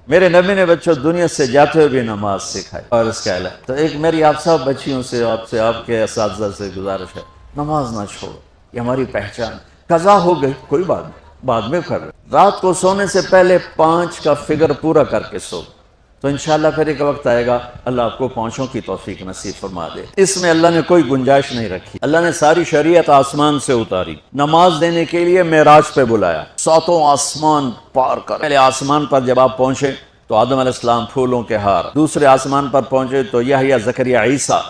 میرے نبی نے بچوں دنیا سے جاتے ہوئے بھی نماز سکھائی اور اس کا علاج۔ تو ایک میری آپ سب بچیوں سے آپ کے اساتذہ سے گزارش ہے، نماز نہ چھوڑو، یہ ہماری پہچان۔ قضا ہو گئی کوئی بات نہیں، بعد میں کر رہے، رات کو سونے سے پہلے 5 کا فگر پورا کر کے سو، تو انشاءاللہ پھر ایک وقت آئے گا اللہ آپ کو 5 کی توفیق نصیب فرما دے۔ اس میں اللہ نے کوئی گنجائش نہیں رکھی، اللہ نے ساری شریعت آسمان سے اتاری، نماز دینے کے لیے معراج پہ بلایا، 7 آسمان پار کر۔ پہلے آسمان پر جب آپ پہنچے تو آدم علیہ السلام پھولوں کے ہار، دوسرے آسمان پر پہنچے تو یحییٰ زکریا عیسیٰ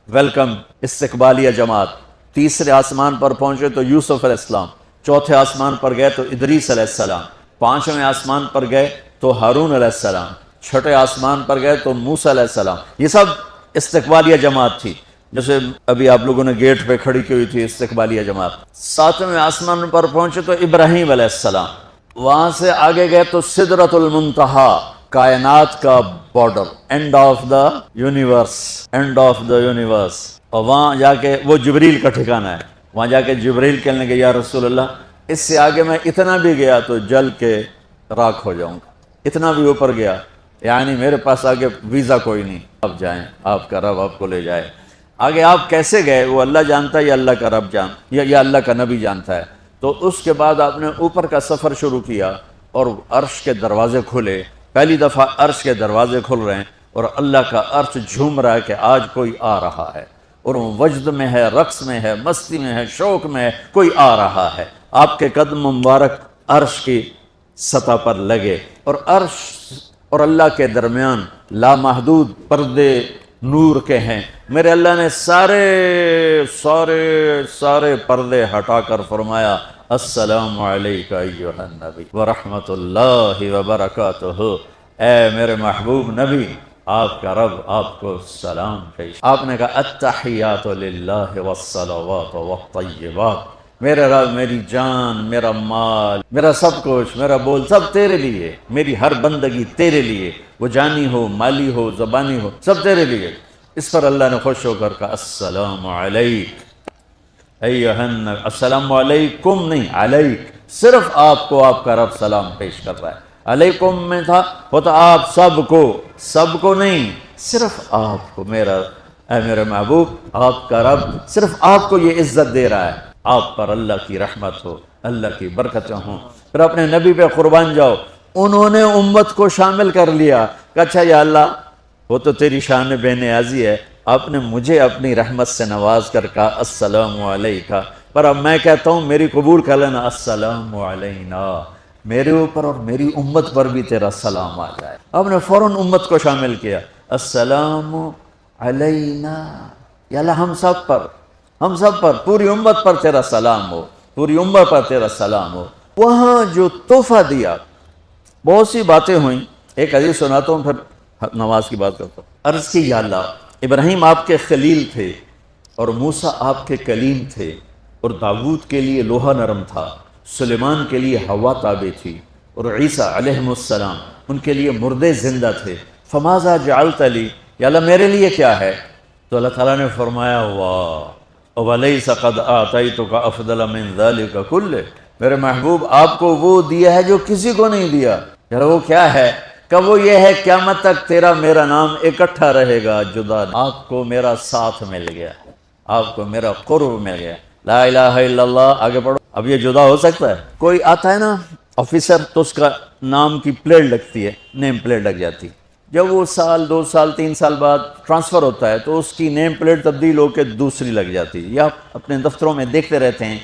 ویلکم استقبالیہ جماعت، تیسرے آسمان پر پہنچے تو یوسف علیہ السلام، چوتھے آسمان پر گئے تو ادریس علیہ السلام، 5ویں آسمان پر گئے تو ہارون علیہ السلام، 6 آسمان پر گئے تو موسیٰ علیہ السلام۔ یہ سب استقبالیہ جماعت تھی، جیسے ابھی آپ لوگوں نے گیٹ پہ کھڑی کی ہوئی تھی استقبالیہ جماعت۔ 7ویں آسمان پر پہنچے تو ابراہیم علیہ السلام، وہاں سے آگے گئے تو سدرۃ المنتہا، کائنات کا border, and of the universe, and of the universe, اور وہاں جا کے وہ جبریل کا ٹھکانہ ہے، وہاں جا کے جبریل کہنے لگے یا رسول اللہ اس سے آگے میں اتنا بھی گیا تو جل کے راکھ ہو جاؤں گا، اتنا بھی اوپر گیا یعنی میرے پاس آگے ویزا کوئی نہیں، آپ جائیں، آپ کا رب آپ کو لے جائے۔ آگے آپ کیسے گئے وہ اللہ جانتا ہے یا اللہ کا رب یا اللہ کا نبی جانتا ہے۔ تو اس کے بعد آپ نے اوپر کا سفر شروع کیا اور عرش کے دروازے کھلے، پہلی دفعہ عرش کے دروازے کھل رہے ہیں اور اللہ کا عرش جھوم رہا ہے کہ آج کوئی آ رہا ہے، اور وہ وجد میں ہے، رقص میں ہے، مستی میں ہے، شوق میں ہے، کوئی آ رہا ہے۔ آپ کے قدم مبارک عرش کی سطح پر لگے، اور عرش اور اللہ کے درمیان لامحدود پردے نور کے ہیں۔ میرے اللہ نے سارے پردے ہٹا کر فرمایا السلام علیکہ ایھا النبی ورحمۃ اللہ وبرکاتہ، اے میرے محبوب نبی آپ کا رب آپ کو سلام پیش۔ آپ نے کہا التحیات للہ والصلوات والطیبات، میرے رب میری جان، میرا مال، میرا سب کچھ، میرا بول سب تیرے لیے، میری ہر بندگی تیرے لیے، وہ جانی ہو، مالی ہو، زبانی ہو، سب تیرے لیے۔ اس پر اللہ نے خوش ہو کر کہا السلام علیک ایھا النبی، السلام علیکم نہیں، علیک، صرف آپ کو آپ کا رب سلام پیش کر رہا ہے۔ علیکم میں تھا ہوتا آپ سب کو نہیں، صرف آپ کو، اے میرے محبوب آپ کا رب صرف آپ کو یہ عزت دے رہا ہے، آپ پر اللہ کی رحمت ہو، اللہ کی برکتیں ہوں۔ پھر اپنے نبی پہ قربان جاؤ، انہوں نے امت کو شامل کر لیا کہ اچھا یا اللہ وہ تو تیری شان بے نیازی ہے، آپ نے مجھے اپنی رحمت سے نواز کر کہا السلام علیکہ، پر اب میں کہتا ہوں میری قبول کر لینا السلام علینا، میرے اوپر اور میری امت پر بھی تیرا سلام آ جائے۔ آپ نے فوراً امت کو شامل کیا، السلام علینا، یا اللہ ہم سب پر پوری امت پر تیرا سلام ہو، پوری امت پر تیرا سلام ہو۔ وہاں جو تحفہ دیا، بہت سی باتیں ہوئیں، ایک حدیث سناتا ہوں پھر نماز کی بات کرتا ہوں۔ عرض کی یا اللہ ابراہیم آپ کے خلیل تھے اور موسیٰ آپ کے کلیم تھے، اور داؤد کے لیے لوہا نرم تھا، سلیمان کے لیے ہوا تابع تھی، اور عیسیٰ علیہ السلام ان کے لیے مردے زندہ تھے، فماذا جعلت لی، یا اللہ میرے لیے کیا ہے؟ تو اللہ تعالیٰ نے فرمایا واہ ولیس قد آتیتک افضل من ذلک کلہ، میرے محبوب آپ کو وہ دیا ہے جو کسی کو نہیں دیا۔ یار وہ کیا ہے؟ کہ وہ یہ ہے قیامت تک تیرا میرا نام اکٹھا رہے گا، جدا نہیں۔ آپ کو میرا ساتھ مل گیا، آپ کو میرا قرب مل گیا، لا الہ الا اللہ۔ آگے پڑھو، اب یہ جدا ہو سکتا ہے؟ کوئی آتا ہے نا آفیسر تو اس کا نام کی پلیٹ لگتی ہے، نیم پلیٹ لگ جاتی، جب وہ سال 2 سال 3 سال بعد ٹرانسفر ہوتا ہے تو اس کی نیم پلیٹ تبدیل ہو کے دوسری لگ جاتی ہے، یا اپنے دفتروں میں دیکھتے رہتے ہیں۔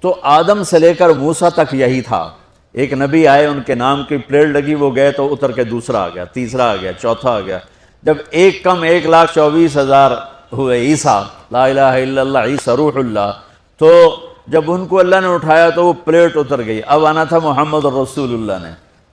تو آدم سے لے کر موسیٰ تک یہی تھا، ایک نبی آئے ان کے نام کی پلیٹ لگی، وہ گئے تو اتر کے دوسرا آ گیا، تیسرا آ گیا، چوتھا آ گیا، جب ایک کم 1,24,000 ہوئے عیسیٰ، لا الہ الا اللہ عیسیٰ روح اللہ، تو جب ان کو اللہ نے اٹھایا تو وہ پلیٹ اتر گئی، اب آنا تھا محمد رسول اللہ نے،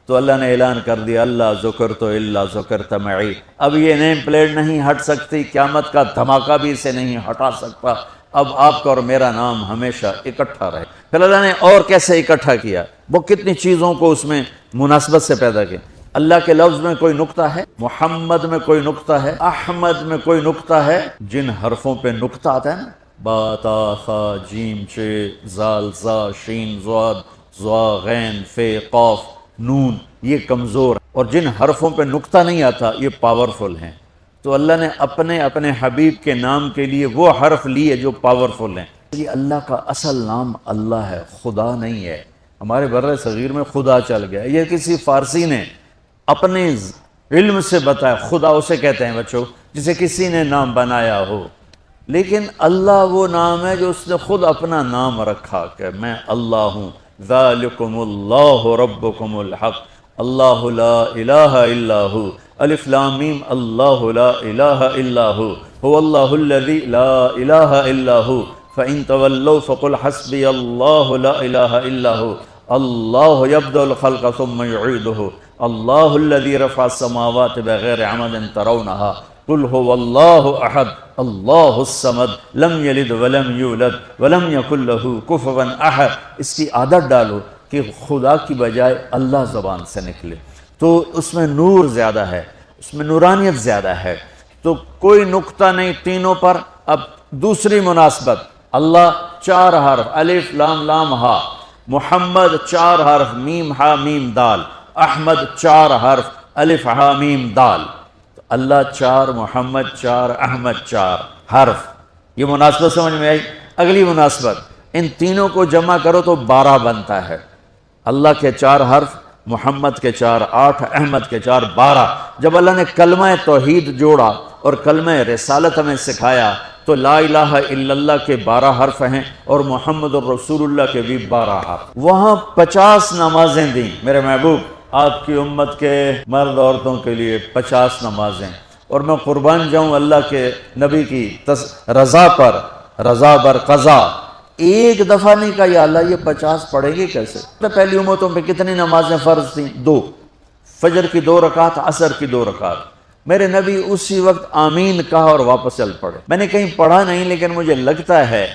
تو اللہ نے اعلان کر دیا اللہ ذکرت الا ذکرت معی، اب یہ نیم پلیٹ نہیں ہٹ سکتی، قیامت کا دھماکہ بھی اسے نہیں ہٹا سکتا، اب آپ کا اور میرا نام ہمیشہ اکٹھا رہے۔ پھر اللہ نے اور کیسے اکٹھا کیا، وہ کتنی چیزوں کو اس میں مناسبت سے پیدا کیا۔ اللہ کے لفظ میں کوئی نقطہ ہے، محمد میں کوئی نقطہ ہے، احمد میں کوئی نقطہ ہے، جن حرفوں پہ نقطہ آتا ہے نا، با تا ثا جیم ش زال زا شین ضاد ضا غین ف قاف نون، یہ کمزور اور جن حرفوں پہ نقطہ نہیں آتا یہ پاورفل ہیں، تو اللہ نے اپنے حبیب کے نام کے لیے وہ حرف لیے جو پاورفل ہیں۔ یہ اللہ کا اصل نام اللہ ہے، خدا نہیں ہے۔ ہمارے بر صغیر میں خدا چل گیا، یہ کسی فارسی نے اپنے علم سے بتایا۔ خدا اسے کہتے ہیں بچوں جسے کسی نے نام بنایا ہو، لیکن اللہ وہ نام ہے جو اس نے خود اپنا نام رکھا کہ میں اللہ ہوں۔ ذالکم اللہ ربکم الحق اللہ لا الہ الا ہو، الف لام میم اللہ لا الہ الا ہو، هو اللہ الذی لا الہ الا ہو، فإن تولوا فقل حسبی اللہ لا الہ الا ہو، اللہ یبدأ الخلق ثم یعیدہ، اللہ الذی رفع السماوات بغیر عمد ترونها، قل هو اللہ احد اللہ الصمد لم یلد ولم یولد ولم یکن له کفوا احد۔ اس کی عادت ڈالو کہ خدا کی بجائے اللہ زبان سے نکلے، تو اس میں نور زیادہ ہے، اس میں نورانیت زیادہ ہے۔ تو کوئی نقطہ نہیں تینوں پر۔ اب دوسری مناسبت، اللہ 4 حرف الف لام لام ہا، محمد 4 حرف میم ہا میم دال، احمد 4 حرف الف ہا میم دال، اللہ 4 محمد 4 احمد 4 حرف۔ یہ مناسبت سمجھ میں آئی؟ اگلی مناسبت، ان تینوں کو جمع کرو تو 12 بنتا ہے۔ اللہ کے 4 حرف، محمد کے 4 8، احمد کے 4 12۔ جب اللہ نے کلمہ توحید جوڑا اور کلمہ رسالت ہمیں سکھایا تو لا الہ الا اللہ کے 12 حرف ہیں اور محمد الرسول اللہ کے بھی 12 حرف۔ وہاں 50 نمازیں دیں میرے محبوب آپ کی امت کے مرد عورتوں کے لیے، 50 نمازیں۔ اور میں قربان جاؤں اللہ کے نبی کی رضا پر، رضا بر قضا، ایک دفعہ نہیں کہا یا اللہ یہ 50 پڑھیں گے کیسے؟ پہلی امتوں پہ کتنی نمازیں فرض تھیں؟ 2، فجر کی 2 رکعت، عصر کی 2 رکعت۔ میرے نبی اسی وقت آمین کہا اور واپس چل پڑے۔ میں نے کہیں پڑھا نہیں لیکن مجھے لگتا ہے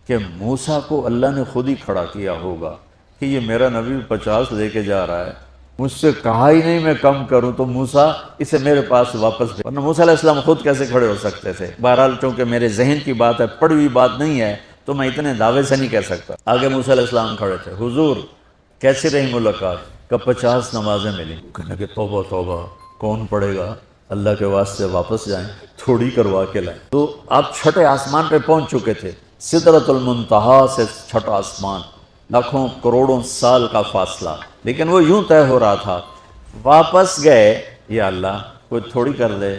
کہ موسیٰ کو اللہ نے خود ہی کھڑا کیا ہوگا کہ یہ میرا نبی 50 لے کے جا رہا ہے، مجھ سے کہا ہی نہیں میں کم کروں، تو موسیٰ اسے میرے پاس واپس دے۔ ورنہ موسیٰ علیہ السلام خود کیسے کھڑے ہو سکتے تھے؟ بہرحال چونکہ میرے ذہن کی بات ہے، پڑھی ہوئی بات نہیں ہے، تو میں اتنے دعوے سے نہیں کہہ سکتا۔ آگے موسیٰ علیہ السلام کھڑے تھے، حضور کیسی رہی ملاقات؟ کہ 50 نمازیں ملی۔ کہنے کہ توبہ توبہ، کون پڑھے گا؟ اللہ کے واسطے واپس جائیں، تھوڑی کروا کے لائیں۔ تو آپ 6 آسمان پہ پہنچ چکے تھے، سدرۃ المنتہا سے 6 آسمان، لاکھوں کروڑوں سال کا فاصلہ، لیکن وہ یوں طے ہو رہا تھا۔ واپس گئے، یا اللہ کوئی تھوڑی کر دے،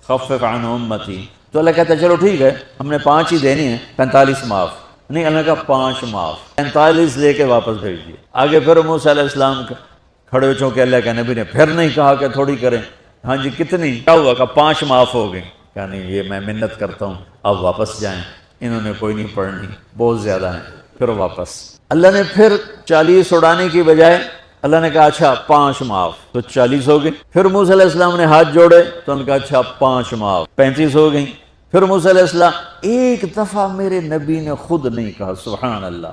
خفف عن امتی۔ تو اللہ کہتا ہے چلو ٹھیک ہے، ہم نے 5 ہی دینی ہیں، 45 معاف نہیں۔ اللہ کا 5 معاف، 45 لے کے واپس بھیج دیے۔ آگے پھر موسیٰ علیہ السلام کھڑے ہو چونکہ اللہ کے نبی نے پھر نہیں کہا کہ تھوڑی کریں۔ ہاں جی کتنی؟ کیا ہوا کہ 5 معاف ہو گئی۔ کہا نہیں یہ میں منت کرتا ہوں، اب واپس جائیں، انہوں نے کوئی نہیں پڑھنی، بہت زیادہ ہیں۔ پھر واپس اللہ نے پھر 40 اڑانے کی بجائے اللہ نے کہا اچھا 5 معاف، تو 40 ہو گئی۔ پھر موسیٰ علیہ السلام نے ہاتھ جوڑے تو انہوں نے کہا اچھا 5 معاف، 35 ہو گئی۔ پھر موسیٰ علیہ السلام، ایک دفعہ میرے نبی نے خود نہیں کہا سبحان اللہ۔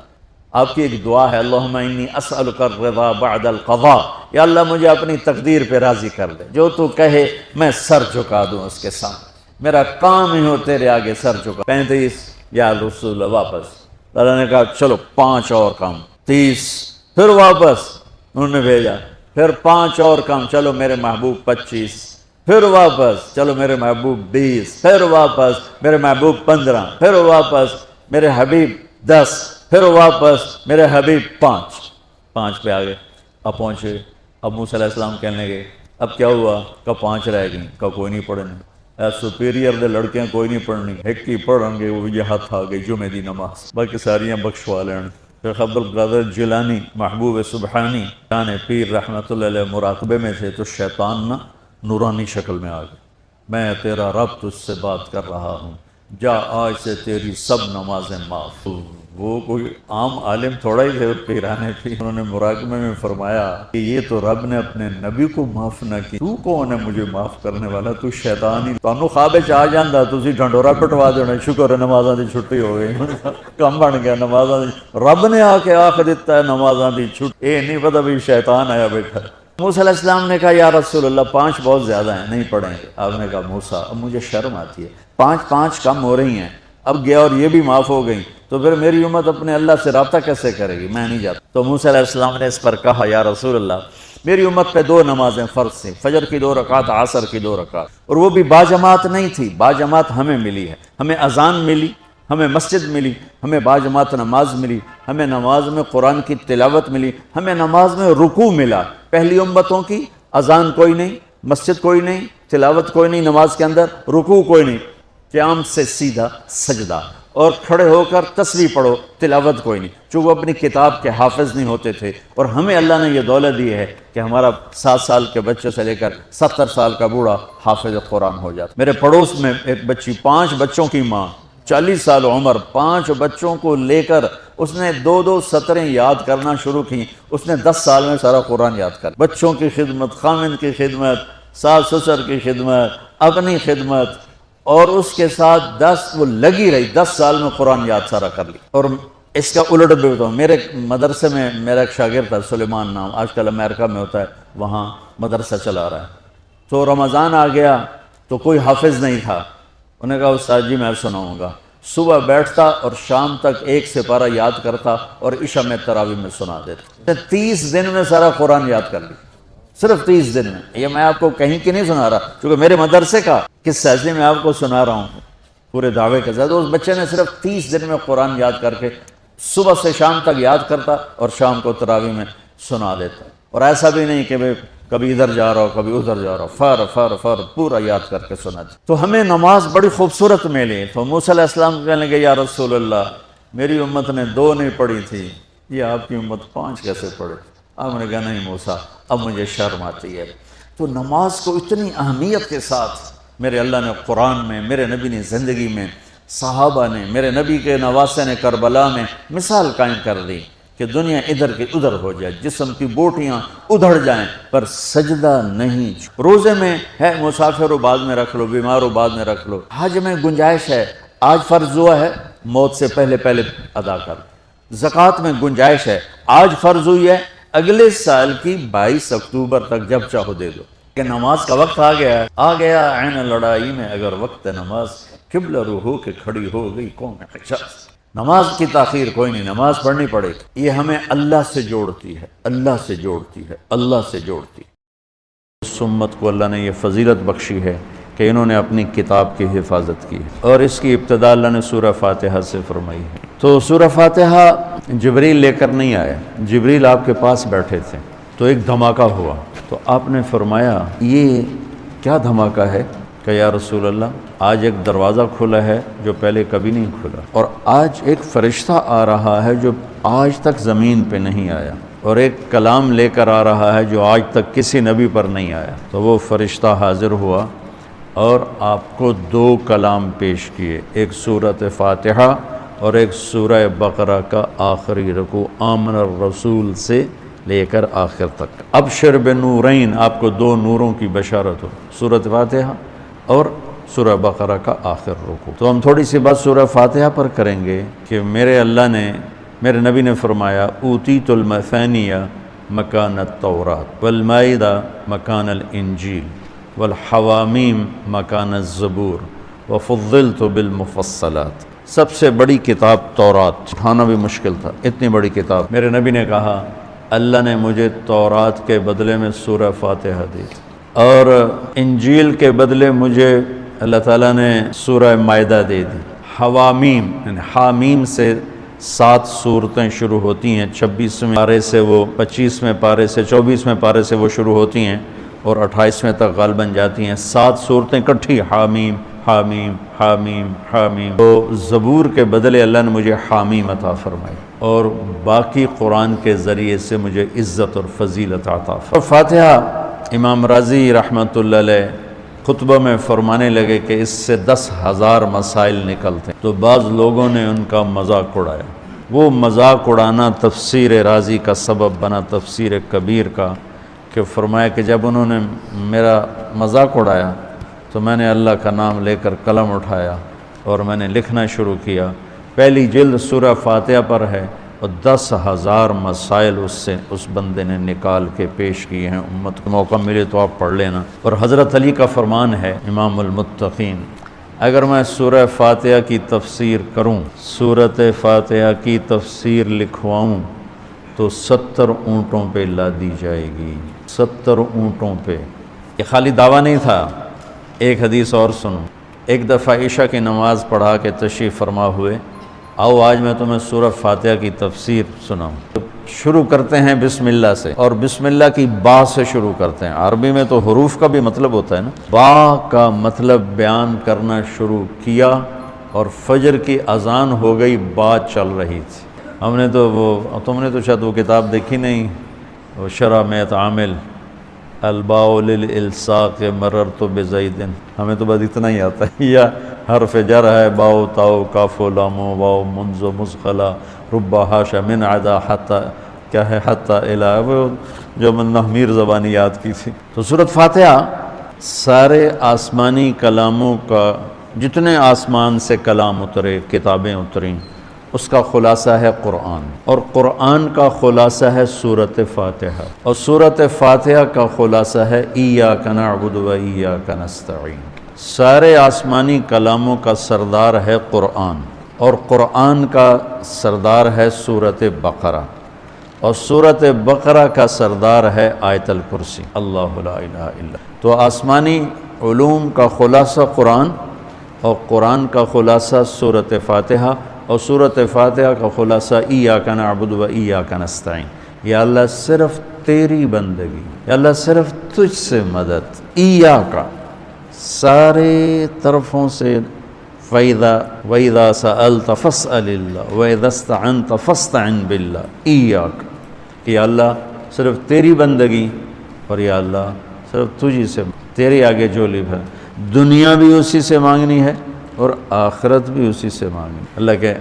آپ کی ایک دعا ہے، اللہم انی اسألک الرضا بعد القضاء، یا اللہ مجھے اپنی تقدیر پہ راضی کر دے، جو تو کہے میں سر جھکا دوں اس کے سامنے، میرا کام ہی ہو تیرے آگے سر جھکا۔ 35 یا رسول اللہ واپس۔ اللہ نے کہا چلو 5 اور کام، 30۔ پھر واپس انہوں نے بھیجا، پھر 5 اور کام، چلو میرے محبوب 25۔ پھر واپس، چلو میرے محبوب 20۔ پھر واپس میرے محبوب 15۔ پھر واپس میرے حبیب 10۔ پھر واپس میرے حبیب 5 پہ آگے۔ اب پہنچے، اب موسیٰ علیہ السلام کہنے لگے اب کیا ہوا؟ کہ 5 رہ گئیں، کہ کوئی نہیں پڑھنے، سپیریئر دے لڑکیاں کوئی نہیں پڑھنی، ایک ہی پڑھیں گے، وہ یہ ہاتھ آ گئی جمعے دی نماز، باقی ساریاں بخشوا لین۔ شیخ عبد القادر جیلانی محبوب سبحانی جان پیر رحمۃ اللہ علیہ مراقبے میں تھے تو شیطان نہ نورانی شکل میں آ گئے، میں تیرا رب تجھ سے بات کر رہا ہوں، جا آج سے تیری سب نمازیں معاف۔ وہ کوئی عام عالم تھوڑا ہی تھے، پیرانے تھے، انہوں نے مراقبے میں فرمایا کہ یہ تو رب نے اپنے نبی کو معاف نہ کی، تو کون ہے مجھے معاف کرنے والا؟ تو شیطان ہی، تانوں خواب وچ آ جاندا تسی ڈھنڈورا پٹوا دینا، شکر ہے نمازاں دی چھٹی ہو گئی، کم بن گیا نمازاں دی، رب نے آ کے آخ دیتا ہے نمازاں دی چھٹی، اے نہیں پتہ بھی شیطان آیا بیٹھا۔ موسیٰ علیہ السلام نے کہا یا رسول اللہ 5 بہت زیادہ ہیں، نہیں پڑھیں گے۔ آپ نے کہا موسیٰ اب مجھے شرم آتی ہے، 5 کم ہو رہی ہیں، اب گیا اور یہ بھی معاف ہو گئی تو پھر میری امت اپنے اللہ سے رابطہ کیسے کرے گی؟ میں نہیں جاتا۔ تو موسیٰ علیہ السلام نے اس پر کہا یا رسول اللہ میری امت پہ 2 نمازیں فرض تھیں، فجر کی 2 رکعت، عصر کی 2 رکعت، اور وہ بھی باجماعت نہیں تھی، باجماعت ہمیں ملی ہے، ہمیں اذان ملی، ہمیں مسجد ملی، ہمیں باجماعت نماز ملی، ہمیں نماز میں قرآن کی تلاوت ملی، ہمیں نماز میں رکوع ملا۔ پہلی امتوں کی اذان کوئی نہیں، مسجد کوئی نہیں، تلاوت کوئی نہیں، نماز کے اندر رکوع کوئی نہیں، قیام سے سیدھا سجدہ، اور کھڑے ہو کر تسبیح پڑھو، تلاوت کوئی نہیں، چونکہ وہ اپنی کتاب کے حافظ نہیں ہوتے تھے۔ اور ہمیں اللہ نے یہ دولت دی ہے کہ ہمارا 7 سال کے بچے سے لے کر 70 سال کا بوڑھا حافظ قرآن ہو جاتا۔ میرے پڑوس میں ایک بچی، 5 بچوں کی ماں، 40 سال عمر، 5 بچوں کو لے کر اس نے 2 سطریں یاد کرنا شروع کی، اس نے 10 سال میں سارا قرآن یاد کر، بچوں کی خدمت، خامن کی خدمت، ساس سسر کی خدمت، اپنی خدمت، اور اس کے ساتھ وہ لگی رہی، 10 سال میں قرآن یاد سارا کر لی۔ اور اس کا الٹ بھی بتاؤں، میرے مدرسے میں میرا ایک شاگرد تھا سلیمان نام، آج کل امریکہ میں ہوتا ہے، وہاں مدرسہ چلا رہا ہے۔ تو رمضان آ گیا تو کوئی حافظ نہیں تھا، انہوں نے کہا استاد جی میں سناؤں گا۔ صبح بیٹھتا اور شام تک 1 سپارہ یاد کرتا اور عشاء میں تراویح میں سنا دیتا۔ 30 دن میں سارا قرآن یاد کر لی، صرف 30 دن میں۔ یہ میں آپ کو کہیں کی نہیں سنا رہا، کیونکہ میرے مدرسے کا قصہ ہے، میں آپ کو سنا رہا ہوں پورے دعوے کے ساتھ۔ اس بچے نے صرف 30 دن میں قرآن یاد کر کے صبح سے شام تک یاد کرتا اور شام کو تراویح میں سنا دیتا، اور ایسا بھی نہیں کہ کبھی ادھر جا رہا ہو کبھی ادھر جا رہا ہو، فر پورا یاد کر کے سنا دیتا۔ تو ہمیں نماز بڑی خوبصورت ملی۔ تو موسیٰ علیہ السلام کہنے لگے یا رسول اللہ، میری امت نے 2 نہیں پڑھی تھی، یہ آپ کی امت 5 کیسے پڑھے؟ آپ نے کہا نہیں موسیٰ، اب مجھے شرم آتی ہے۔ تو نماز کو اتنی اہمیت کے ساتھ میرے اللہ نے قرآن میں، میرے نبی نے زندگی میں، صحابہ نے، میرے نبی کے نواسے نے کربلا میں مثال قائم کر دی کہ دنیا ادھر کی ادھر ہو جائے، جسم کی بوٹیاں ادھڑ جائیں پر سجدہ نہیں۔ روزے میں ہے مسافر ہو بعد میں رکھ لو، بیمار ہو بعد میں رکھ لو، حج میں گنجائش ہے، آج فرض ہوا ہے موت سے پہلے ادا کر لو، زکوٰۃ میں گنجائش ہے، آج فرض ہوئی ہے اگلے سال کی 22 اکتوبر تک جب چاہو دے دو، کہ نماز کا وقت آ گیا عین لڑائی میں اگر وقت نماز، قبلہ رو ہو کے کھڑی ہو گئی قوم حجاز۔ نماز کی تاخیر کوئی نہیں، نماز پڑھنی پڑے گی، یہ ہمیں اللہ سے جوڑتی ہے، اللہ سے جوڑتی ہے، اللہ سے جوڑتی ہے۔ اس امت کو اللہ نے یہ فضیلت بخشی ہے کہ انہوں نے اپنی کتاب کی حفاظت کی ہے، اور اس کی ابتدا اللہ نے سورہ فاتحہ سے فرمائی ہے۔ تو سورہ فاتحہ جبریل لے کر نہیں آیا، جبریل آپ کے پاس بیٹھے تھے، تو ایک دھماکہ ہوا، تو آپ نے فرمایا یہ کیا دھماکہ ہے؟ کہ یا رسول اللہ آج ایک دروازہ کھلا ہے جو پہلے کبھی نہیں کھلا، اور آج ایک فرشتہ آ رہا ہے جو آج تک زمین پہ نہیں آیا، اور ایک کلام لے کر آ رہا ہے جو آج تک کسی نبی پر نہیں آیا۔ تو وہ فرشتہ حاضر ہوا اور آپ کو 2 کلام پیش کیے، ایک سورۃ فاتحہ اور ایک سورہ بقرہ کا آخری رکوع، آمن الرسول سے لے کر آخر تک۔ ابشر بنورین، آپ کو 2 نوروں کی بشارت ہو، سورۃ فاتحہ اور سورہ بقرہ کا آخر رکوع۔ تو ہم تھوڑی سی بات سورہ فاتحہ پر کریں گے کہ میرے نبی نے فرمایا اوتیت المثانیہ مکان التورات والمائدہ مکان الانجیل والحوامیم مکان الزبور وفضلت بالمفصلات۔ سب سے بڑی کتاب تورات، اٹھانا بھی مشکل تھا، اتنی بڑی کتاب۔ میرے نبی نے کہا اللہ نے مجھے تورات کے بدلے میں سورہ فاتحہ دی، اور انجیل کے بدلے مجھے اللہ تعالیٰ نے سورہ مائدہ دے دی۔ حوامیم یعنی حامیم سے 7 سورتیں شروع ہوتی ہیں، 26ویں پارے سے وہ 25ویں پارے سے 24ویں پارے سے وہ شروع ہوتی ہیں اور 28ویں تک غالباً جاتی ہیں، 7 صورتیں کٹھی، حامیم حامیم حامیم حامیم۔ تو زبور کے بدلے اللہ نے مجھے حامیم عطا فرمائی، اور باقی قرآن کے ذریعے سے مجھے عزت اور فضیلت عطا فرمائی۔ اور فاتحہ امام رازی رحمۃ اللہ علیہ خطبہ میں فرمانے لگے کہ اس سے 10,000 مسائل نکلتے ہیں، تو بعض لوگوں نے ان کا مذاق اڑایا۔ وہ مذاق اڑانا تفسیر رازی کا سبب بنا، تفسیر کبیر کا، کہ فرمایا کہ جب انہوں نے میرا مذاق اڑایا تو میں نے اللہ کا نام لے کر قلم اٹھایا اور میں نے لکھنا شروع کیا۔ پہلی جلد سورہ فاتحہ پر ہے، اور 10,000 مسائل اس بندے نے نکال کے پیش کیے ہیں۔ امت کو موقع ملے تو آپ پڑھ لینا۔ اور حضرت علی کا فرمان ہے امام المتقین، اگر میں سورہ فاتحہ کی تفسیر کروں، سورۃ فاتحہ کی تفسیر لکھواؤں تو 70 اونٹوں پہ لادی جائے گی، 70 اونٹوں پہ۔ یہ خالی دعویٰ نہیں تھا، ایک حدیث اور سنو۔ ایک دفعہ عشاء کی نماز پڑھا کے تشریف فرما ہوئے، آؤ آج میں تمہیں سورہ فاتحہ کی تفسیر سناؤں۔ شروع کرتے ہیں بسم اللہ سے، اور بسم اللہ کی با سے شروع کرتے ہیں۔ عربی میں تو حروف کا بھی مطلب ہوتا ہے نا، با کا مطلب بیان کرنا شروع کیا، اور فجر کی اذان ہو گئی، بات چل رہی تھی۔ ہم نے تو تم نے تو شاید وہ کتاب دیکھی نہیں، وہ شرح میت عامل الباء للالصاق مررت بزید، ہمیں تو بس اتنا ہی آتا ہے، یا حرف جر ہے، باؤ تاؤ کاف و لام و واؤ منز و مزخلا ربا حاشا من عدا حتی، کیا ہے حتی الہ، وہ جو من نحمیر زبانی یاد کی تھی۔ تو سورۃ فاتحہ سارے آسمانی کلاموں کا، جتنے آسمان سے کلام اترے، کتابیں اتریں، اس کا خلاصہ ہے قرآن، اور قرآن کا خلاصہ ہے سورۃ فاتحہ، اور سورۃ فاتحہ کا خلاصہ ہے ایاک نعبد و ایاک نستعین۔ سارے آسمانی کلاموں کا سردار ہے قرآن، اور قرآن کا سردار ہے سورۃ بقرہ، اور سورۃ بقرہ کا سردار ہے آیت الکرسی، اللہ لا الہ الا۔ تو آسمانی علوم کا خلاصہ قرآن، اور قرآن کا خلاصہ سورۃ فاتحہ، اور سورۃ فاتحہ کا خلاصہ ایاک نعبد و ایاک نستعین۔ یا اللہ صرف تیری بندگی، یا اللہ صرف تجھ سے مدد، ایاک سارے طرفوں سے، وَإِذَا سَأَلْتَ فَاسْأَلِ اللَّهِ وَإِذَا اسْتَعَنْتَ فَاسْتَعِنْ بِاللَّهِ ایاک، یا اللہ صرف تیری بندگی، اور یا اللہ صرف تجھی سے، تیرے آگے جھولی بھر، دنیا بھی اسی سے مانگنی ہے اور آخرت بھی اسی سے مانگنی۔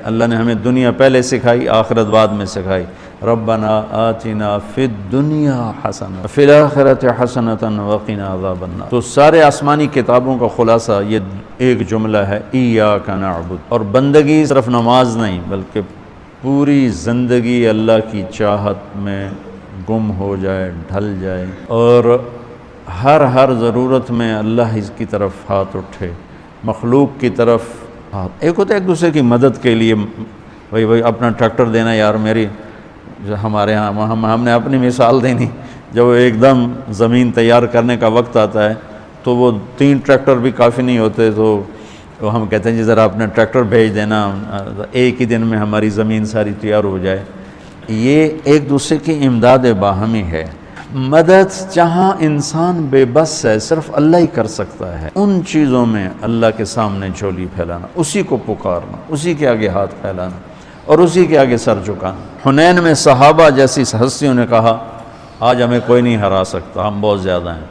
اللہ نے ہمیں دنیا پہلے سکھائی، آخرت بعد میں سکھائی۔ ربنا آتنا فی الدنیا حسنہ فی الآخرۃ حسنۃ وقنا عذاب النار۔ تو سارے آسمانی کتابوں کا خلاصہ یہ ایک جملہ ہے، ایاک نعبد۔ اور بندگی صرف نماز نہیں، بلکہ پوری زندگی اللہ کی چاہت میں گم ہو جائے، ڈھل جائے، اور ہر ضرورت میں اللہ کی طرف ہاتھ اٹھے، مخلوق کی طرف ہاتھ۔ ایک ہوتا ہے ایک دوسرے کی مدد کے لیے، بھائی اپنا ٹریکٹر دینا، یار میری، ہمارے ہاں ہم نے اپنی مثال دینی، جب ایک دم زمین تیار کرنے کا وقت آتا ہے تو وہ 3 ٹریکٹر بھی کافی نہیں ہوتے، تو ہم کہتے ہیں جی ذرا اپنا ٹریکٹر بھیج دینا، ایک ہی دن میں ہماری زمین ساری تیار ہو جائے۔ یہ ایک دوسرے کی امداد باہمی ہے۔ مدد جہاں انسان بے بس ہے، صرف اللہ ہی کر سکتا ہے، ان چیزوں میں اللہ کے سامنے جھولی پھیلانا، اسی کو پکارنا، اسی کے آگے ہاتھ پھیلانا، اور اسی کے آگے سر جھکانا۔ حنین میں صحابہ جیسی ہستیوں نے کہا آج ہمیں کوئی نہیں ہرا سکتا، ہم بہت زیادہ ہیں۔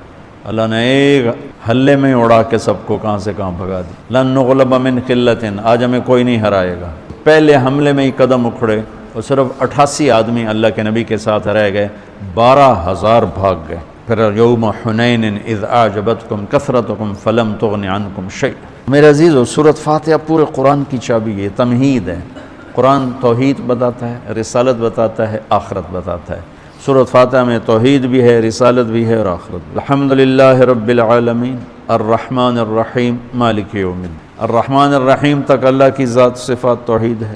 اللہ نے ایک حلے میں اڑا کے سب کو کہاں سے کہاں بھگا دی۔ لن نغلب من قلۃ، آج ہمیں کوئی نہیں ہرائے گا۔ پہلے حملے میں ہی قدم اکھڑے، اور صرف 88 آدمی اللہ کے نبی کے ساتھ رہ گئے، 12,000 بھاگ گئے۔ پھر یوم حنین اذ اعجبتکم کثرتکم فلم تغن عنکم شیئا۔ میرے عزیزو، سورۃ فاتحہ پورے قرآن کی چابی ہے، تمہید ہے۔ قرآن توحید بتاتا ہے، رسالت بتاتا ہے، آخرت بتاتا ہے۔ سورۃ فاتحہ میں توحید بھی ہے، رسالت بھی ہے، اور آخرت بھی۔ الحمدللہ رب العالمین الرحمن الرحیم مالک یوم الدین۔ الرحمن الرحیم تک اللہ کی ذات صفات توحید ہے،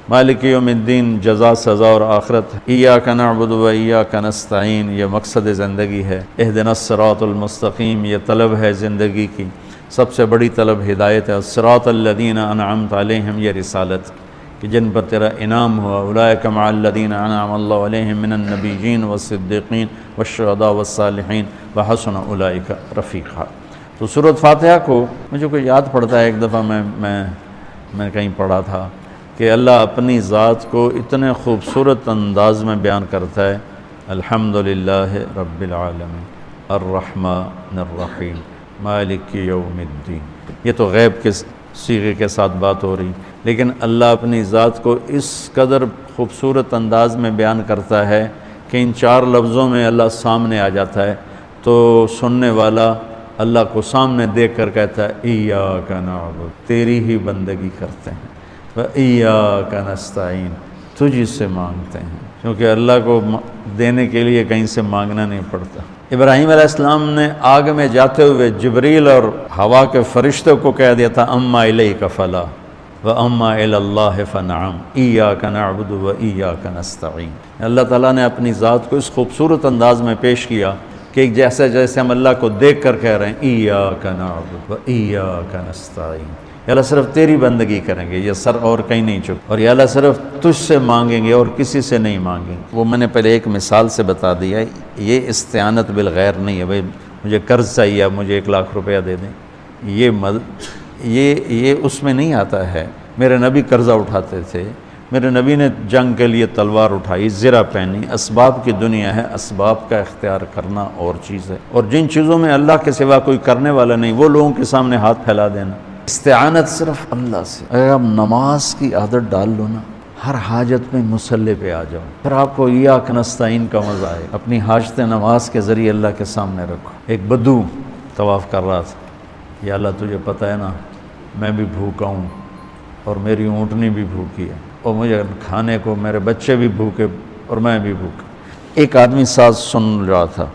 مالک یوم الدین جزا سزا اور آخرت ہے۔ ایاک نعبد و ایاک نستعین یہ مقصد زندگی ہے۔ اہدنا الصراط المستقیم یہ طلب ہے زندگی کی، سب سے بڑی طلب ہدایت ہے۔ الصراط الذین انعمت علیہم یہ رسالت کہ جن پر تیرا انعام ہوا، اولئک مع الذین انعم اللہ علیہم من النبیین والصدیقین والشہداء والصالحین وحسن اولئک رفیقا۔ تو سورۃ فاتحہ کو مجھے کوئی یاد پڑتا ہے، ایک دفعہ میں کہیں پڑھا تھا کہ اللہ اپنی ذات کو اتنے خوبصورت انداز میں بیان کرتا ہے، الحمدللہ رب العالمین الرحمن الرحیم مالک یوم الدین۔ یہ تو غیب کے صیغے کے ساتھ بات ہو رہی، لیکن اللہ اپنی ذات کو اس قدر خوبصورت انداز میں بیان کرتا ہے کہ ان 4 لفظوں میں اللہ سامنے آ جاتا ہے، تو سننے والا اللہ کو سامنے دیکھ کر کہتا ہے ایاک نعبد، تیری ہی بندگی کرتے ہیں، وَإِيَّاكَ نَسْتَعِينُ تجھ سے مانگتے ہیں، کیونکہ اللہ کو دینے کے لیے کہیں سے مانگنا نہیں پڑتا۔ ابراہیم علیہ السلام نے آگ میں جاتے ہوئے جبریل اور ہوا کے فرشتوں کو کہہ دیا تھا اما الیک فلا واما الی اللہ فنعم ایاک نعبد و ایاک نستعین۔ اللہ تعالیٰ نے اپنی ذات کو اس خوبصورت انداز میں پیش کیا کہ جیسے ہم اللہ کو دیکھ کر کہہ رہے ہیں ایاک نعبد و ایاک نستعین، یا اللہ صرف تیری بندگی کریں گے، یہ سر اور کہیں نہیں چک، اور یا اللہ صرف تجھ سے مانگیں گے اور کسی سے نہیں مانگیں گے۔ وہ میں نے پہلے ایک مثال سے بتا دیا ہے، یہ استعانت بالغیر نہیں ہے، بھائی مجھے قرض چاہیے اب مجھے 1,00,000 روپیہ دے دیں، یہ اس میں نہیں آتا ہے۔ میرے نبی قرضہ اٹھاتے تھے، میرے نبی نے جنگ کے لیے تلوار اٹھائی، زرہ پہنی، اسباب کی دنیا ہے، اسباب کا اختیار کرنا اور چیز ہے، اور جن چیزوں میں اللہ کے سوا کوئی کرنے والا نہیں وہ لوگوں کے سامنے ہاتھ پھیلا دینا۔ استعانت صرف اللہ سے۔ اگر آپ نماز کی عادت ڈال لو نا، ہر حاجت میں مصلی پہ آ جاؤ، پھر آپ کو ایاک نستعین کا مزہ آئے، اپنی حاجت نماز کے ذریعے اللہ کے سامنے رکھو۔ ایک بدو طواف کر رہا تھا، یا اللہ تجھے پتہ ہے نا میں بھی بھوکا ہوں اور میری اونٹنی بھی بھوکی ہے، اور مجھے کھانے کو میرے بچے بھی بھوکے اور میں بھی بھوکا۔ ایک آدمی ساتھ سن رہا تھا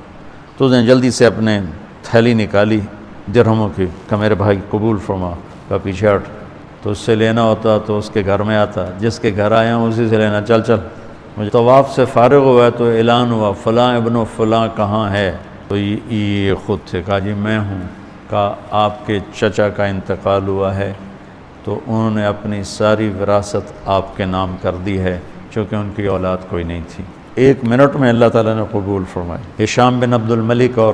تو اس نے جلدی سے اپنے تھیلی نکالی درہموں کی، کہ میرے بھائی قبول فرما، کا پیچھے ہٹ، تو اس سے لینا ہوتا تو اس کے گھر میں آتا، جس کے گھر آیا ہوں اسی سے لینا، چل چل۔ مجھے طواف سے فارغ ہوا ہے تو اعلان ہوا فلاں ابن فلاں کہاں ہے، تو یہ خود تھے، کہا جی میں ہوں، کہا آپ کے چچا کا انتقال ہوا ہے تو انہوں نے اپنی ساری وراثت آپ کے نام کر دی ہے، چونکہ ان کی اولاد کوئی نہیں تھی۔ 1 منٹ میں اللہ تعالیٰ نے قبول فرمائی۔ ہشام بن عبد الملک اور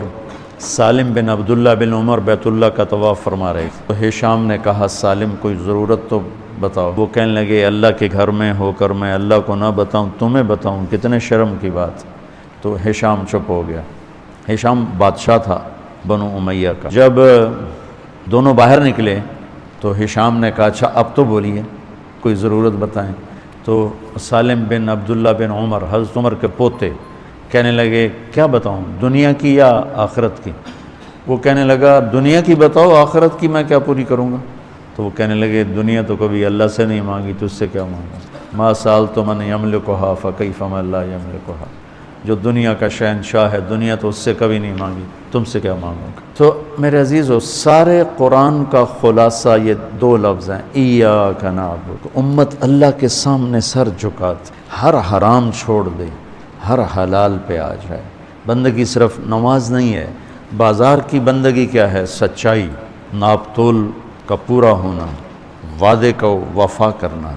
سالم بن عبداللہ بن عمر بیت اللہ کا طواف فرما رہے تھے، تو ہشام نے کہا سالم کوئی ضرورت تو بتاؤ۔ وہ کہنے لگے اللہ کے گھر میں ہو کر میں اللہ کو نہ بتاؤں تمہیں بتاؤں، کتنے شرم کی بات۔ تو ہشام چپ ہو گیا۔ ہشام بادشاہ تھا بنو امیہ کا۔ جب دونوں باہر نکلے تو ہشام نے کہا اچھا اب تو بولیے، کوئی ضرورت بتائیں۔ تو سالم بن عبداللہ بن عمر، حضرت عمر کے پوتے، کہنے لگے کیا بتاؤں، دنیا کی یا آخرت کی؟ وہ کہنے لگا دنیا کی بتاؤ، آخرت کی میں کیا پوری کروں گا؟ تو وہ کہنے لگے دنیا تو کبھی اللہ سے نہیں مانگی، تجھ سے کیا مانگا؟ ما سألت من یملکھا فکیف من لا یملکھا، جو دنیا کا شہنشاہ ہے، دنیا تو اس سے کبھی نہیں مانگی، تم سے کیا مانگوں گا؟ تو میرے عزیزو، سارے قرآن کا خلاصہ یہ 2 لفظ ہیں، ایاک نعبد۔ امت اللہ کے سامنے سر جھکاتی، ہر حرام چھوڑ دے، ہر حلال پہ آ جائے۔ بندگی صرف نماز نہیں ہے، بازار کی بندگی کیا ہے؟ سچائی، ناپ تول کا پورا ہونا، وعدے کا وفا کرنا،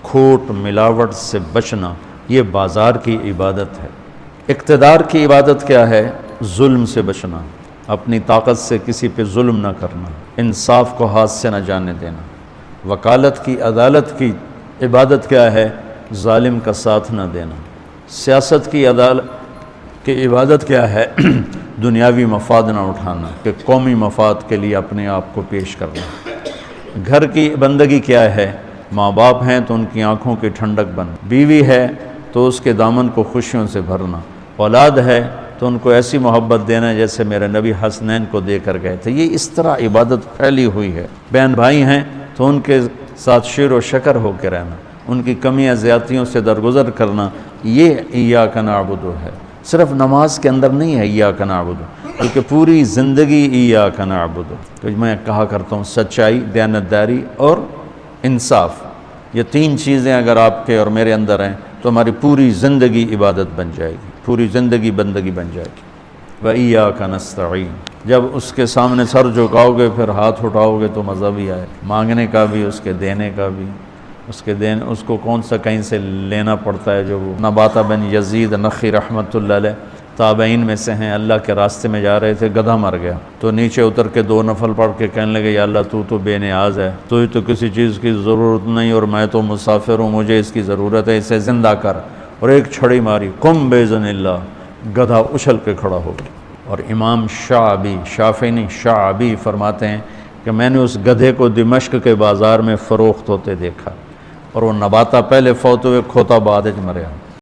کھوٹ ملاوٹ سے بچنا، یہ بازار کی عبادت ہے۔ اقتدار کی عبادت کیا ہے؟ ظلم سے بچنا، اپنی طاقت سے کسی پہ ظلم نہ کرنا، انصاف کو ہاتھ سے نہ جانے دینا۔ وکالت کی، عدالت کی عبادت کیا ہے؟ ظالم کا ساتھ نہ دینا۔ سیاست کی عدالت کی عبادت کیا ہے؟ دنیاوی مفاد نہ اٹھانا، کہ قومی مفاد کے لیے اپنے آپ کو پیش کرنا۔ گھر کی بندگی کیا ہے؟ ماں باپ ہیں تو ان کی آنکھوں کی ٹھنڈک بن، بیوی ہے تو اس کے دامن کو خوشیوں سے بھرنا، اولاد ہے تو ان کو ایسی محبت دینا جیسے میرے نبی حسنین کو دے کر گئے تھے۔ یہ اس طرح عبادت پھیلی ہوئی ہے۔ بہن بھائی ہیں تو ان کے ساتھ شیر و شکر ہو کے رہنا، ان کی کمیاں زیادتیوں سے درگزر کرنا، یہ ایاک نعبد ہے۔ صرف نماز کے اندر نہیں ہے ایاک نعبد، بلکہ پوری زندگی ایاک نعبد۔ تو میں کہا کرتا ہوں سچائی، دیانتداری اور انصاف، یہ 3 چیزیں اگر آپ کے اور میرے اندر ہیں تو ہماری پوری زندگی عبادت بن جائے گی، پوری زندگی بندگی بن جائے گی۔ وَإِيَّاكَ نَسْتَعِينُ، جب اس کے سامنے سر جھکاؤ گے پھر ہاتھ اٹھاؤ گے تو مزہ بھی آئے، مانگنے کا بھی، اس کے دینے کا بھی۔ اس کو کون سا کہیں سے لینا پڑتا ہے؟ جو وہ نباتہ بن یزید نخی رحمۃ اللہ علیہ تابعین میں سے ہیں، اللہ کے راستے میں جا رہے تھے، گدھا مر گیا تو نیچے اتر کے 2 نفل پڑھ کے کہنے لگے یا اللہ تو بے نیاز ہے، تو کسی چیز کی ضرورت نہیں اور میں تو مسافر ہوں، مجھے اس کی ضرورت ہے، اسے زندہ کر۔ اور ایک چھڑی ماری، قم بإذن اللہ، گدھا اچھل کے کھڑا ہو گیا۔ اور امام شافعی نہیں شعبی فرماتے ہیں کہ میں نے اس گدھے کو دمشق کے بازار میں فروخت ہوتے دیکھا، اور وہ نباتہ پہلے فوت ہوئے، کھوتا بعد وچ مریا۔